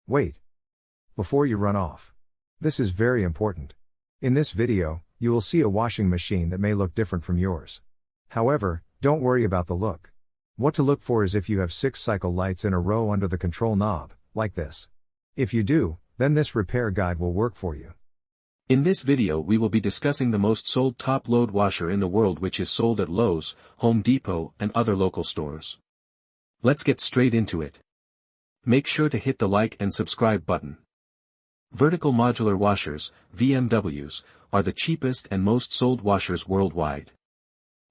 Wait. Before you run off. This is very important. In this video, you will see a washing machine that may look different from yours. However, don't worry about the look. What to look for is if you have 6 cycle lights in a row under the control knob, like this. If you do, then this repair guide will work for you. In this video we will be discussing the most sold top-load washer in the world, which is sold at Lowe's, Home Depot and other local stores. Let's get straight into it. Make sure to hit the like and subscribe button. Vertical modular washers, VMWs, are the cheapest and most sold washers worldwide.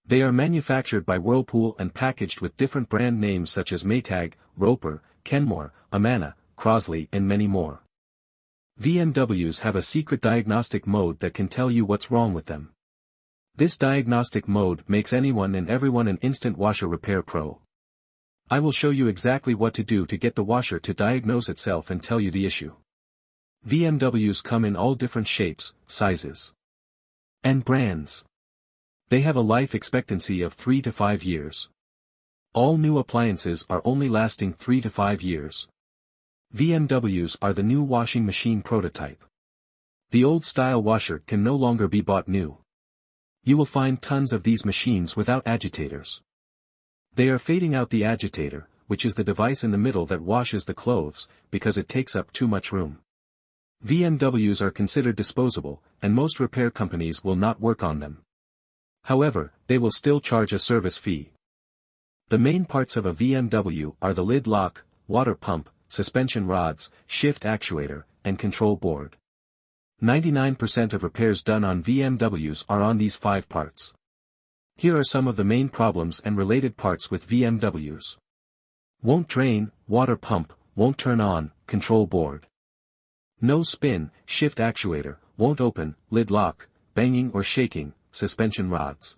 They are manufactured by Whirlpool and packaged with different brand names such as Maytag, Roper, Kenmore, Amana, Crosley and many more. VMWs have a secret diagnostic mode that can tell you what's wrong with them. This diagnostic mode makes anyone and everyone an instant washer repair pro. I will show you exactly what to do to get the washer to diagnose itself and tell you the issue. VMWs come in all different shapes, sizes, and brands. They have a life expectancy of 3 to 5 years. All new appliances are only lasting 3 to 5 years. VMWs are the new washing machine prototype. The old style washer can no longer be bought new. You will find tons of these machines without agitators. They are fading out the agitator, which is the device in the middle that washes the clothes, because it takes up too much room. VMWs are considered disposable, and most repair companies will not work on them. However, they will still charge a service fee. The main parts of a VMW are the lid lock, water pump, suspension rods, shift actuator, and control board. 99% of repairs done on VMWs are on these 5 parts. Here are some of the main problems and related parts with VMWs. Won't drain, water pump, won't turn on, control board. No spin, shift actuator, won't open, lid lock, banging or shaking, suspension rods.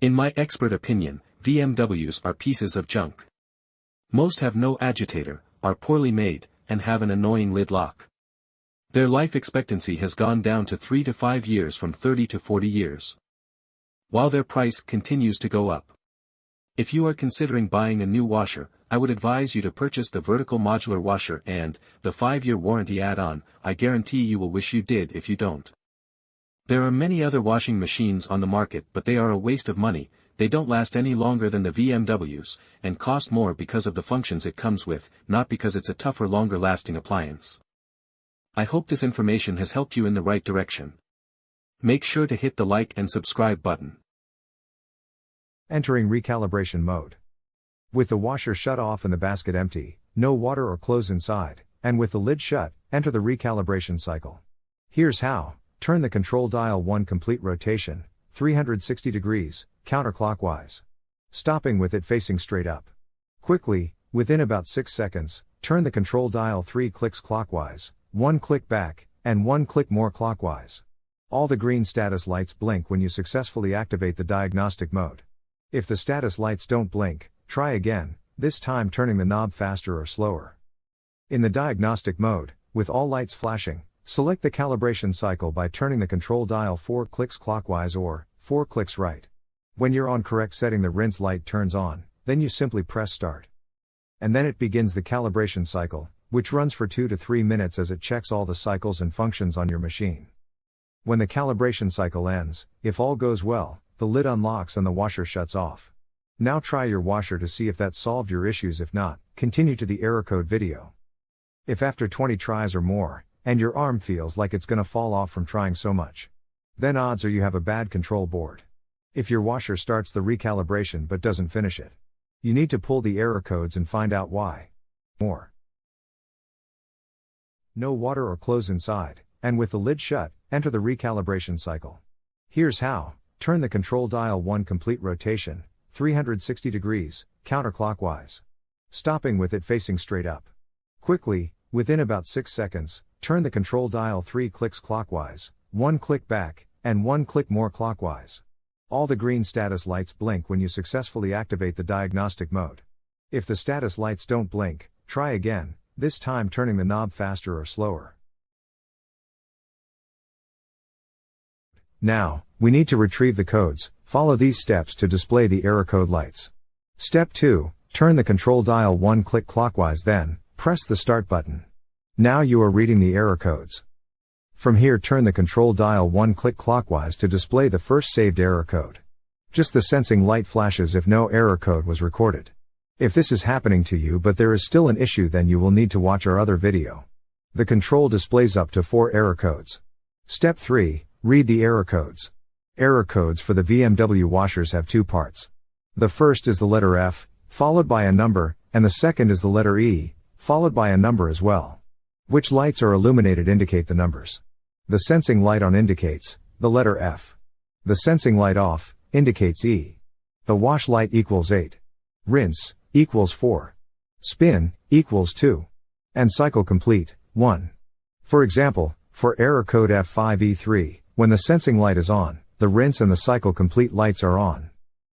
In my expert opinion, VMWs are pieces of junk. Most have no agitator, are poorly made, and have an annoying lid lock. Their life expectancy has gone down to 3 to 5 years from 30 to 40 years. While their price continues to go up. If you are considering buying a new washer, I would advise you to purchase the vertical modular washer and the 5-year warranty add-on. I guarantee you will wish you did if you don't. There are many other washing machines on the market, but they are a waste of money. They don't last any longer than the VMWs, and cost more because of the functions it comes with, not because it's a tougher, longer-lasting appliance. I hope this information has helped you in the right direction. Make sure to hit the like and subscribe button. Entering recalibration mode. With the washer shut off and the basket empty, no water or clothes inside, and with the lid shut, enter the recalibration cycle. Here's how. Turn the control dial 1 complete rotation, 360 degrees, counterclockwise. Stopping with it facing straight up. Quickly, within about 6 seconds, turn the control dial 3 clicks clockwise, 1 click back, and 1 click more clockwise. All the green status lights blink when you successfully activate the diagnostic mode. If the status lights don't blink, try again, this time turning the knob faster or slower. In the diagnostic mode, with all lights flashing, select the calibration cycle by turning the control dial 4 clicks clockwise or 4 clicks right. When you're on correct setting, the rinse light turns on, then you simply press start. And then it begins the calibration cycle, which runs for 2 to 3 minutes as it checks all the cycles and functions on your machine. When the calibration cycle ends, if all goes well, the lid unlocks and the washer shuts off. Now try your washer to see if that solved your issues. If not, continue to the error code video. If after 20 tries or more, and your arm feels like it's gonna fall off from trying so much, then odds are you have a bad control board. If your washer starts the recalibration but doesn't finish it, you need to pull the error codes and find out why. More. No water or clothes inside, and with the lid shut, enter the recalibration cycle. Here's how. Turn the control dial 1 complete rotation, 360 degrees, counterclockwise. Stopping with it facing straight up. Quickly, within about 6 seconds, turn the control dial 3 clicks clockwise, 1 click back, and 1 click more clockwise. All the green status lights blink when you successfully activate the diagnostic mode. If the status lights don't blink, try again, this time turning the knob faster or slower. Now, we need to retrieve the codes. Follow these steps to display the error code lights. Step 2, turn the control dial 1 click clockwise, then press the start button. Now you are reading the error codes. From here, turn the control dial one click clockwise to display the first saved error code. Just the sensing light flashes if no error code was recorded. If this is happening to you but there is still an issue, then you will need to watch our other video. The control displays up to 4 error codes. Step 3. Read the error codes. Error codes for the VMW washers have 2 parts. The first is the letter F, followed by a number, and the second is the letter E, followed by a number as well. Which lights are illuminated indicate the numbers. The sensing light on indicates the letter F. The sensing light off indicates E. The wash light equals 8. Rinse equals 4. Spin equals 2. And cycle complete 1. For example, for error code F5E3, when the sensing light is on, the rinse and the cycle complete lights are on.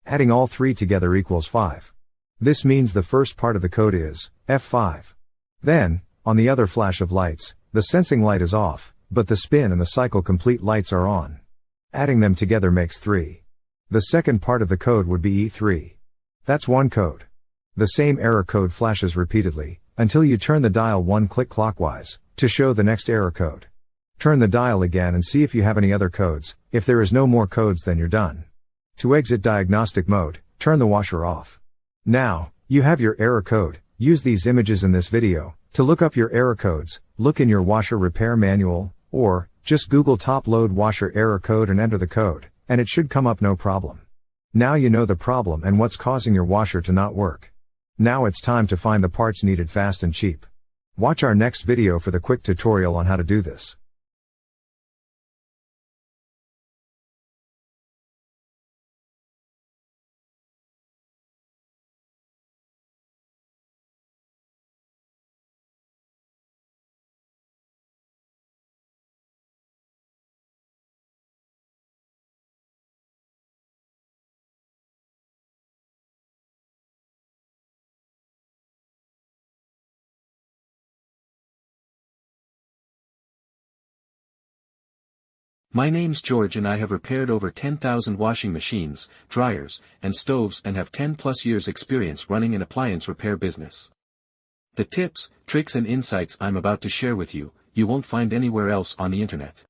Adding all 3 together equals 5. This means the first part of the code is F5. Then, on the other flash of lights, the sensing light is off, but the spin and the cycle complete lights are on. Adding them together makes 3. The second part of the code would be E3. That's one code. The same error code flashes repeatedly, until you turn the dial one click clockwise, to show the next error code. Turn the dial again and see if you have any other codes. If there is no more codes, then you're done. To exit diagnostic mode, turn the washer off. Now, you have your error code. Use these images in this video to look up your error codes. Look in your washer repair manual, or just Google top load washer error code and enter the code, and it should come up no problem. Now you know the problem and what's causing your washer to not work. Now it's time to find the parts needed fast and cheap. Watch our next video for the quick tutorial on how to do this. My name's George and I have repaired over 10,000 washing machines, dryers, and stoves and have 10+ years experience running an appliance repair business. The tips, tricks and insights I'm about to share with you, you won't find anywhere else on the internet.